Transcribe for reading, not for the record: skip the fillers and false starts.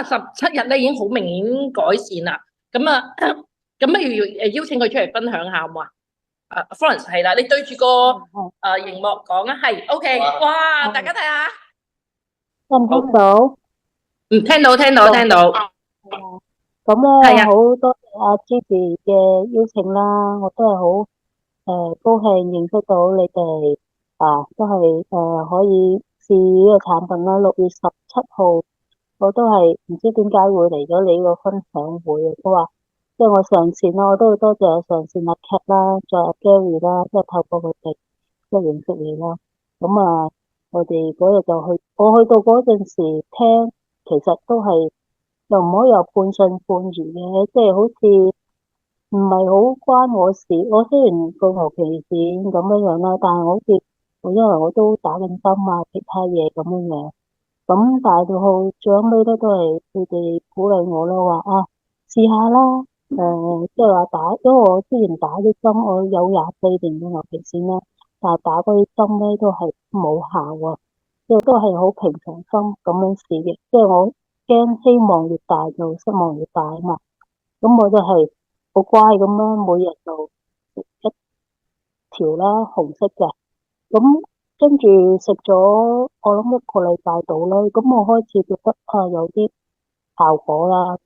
17日咧已經好明顯改善啦。咁啊，咁不如邀請佢出嚟分享下好冇啊？Florence 係啦，你對住個熒幕講啊，係 OK。哇，大家睇下，聽唔聽到？聽到聽到聽到。咁係啊，咧好多謝阿 Gigi 嘅邀請啦，我都係好高興認識到你哋都係可以試呢個產品啦。6月17號我都係唔知點解會嚟咗你個分享會啊，都話即係我上線啦，我都要多謝我上線阿 Cat 啦，再阿 Gary 啦，即係透過佢哋即係認識你啦。咁我哋嗰日就去，我去到嗰陣時聽，其實都係又唔可以有半信半疑嘅，即係好似唔係好關我事。我雖然個牛皮癬咁樣啦，但係我好似我因為我都打緊針啊，其他嘢咁樣。咁但係到最後尾咧都係佢哋鼓勵我啦，話試下啦，即係話打，因為我之前打啲針，我有24年嘅牛皮癬啦，但係打嗰啲針咧都係冇效啊，即係都係好平常心咁樣試嘅，即係我驚希望越大就失望越大啊嘛，咁我就係好乖咁樣，每日就食一條啦，紅色嘅。咁跟住食咗我諗1個禮拜到啦，咁我開始覺得有啲效果啦。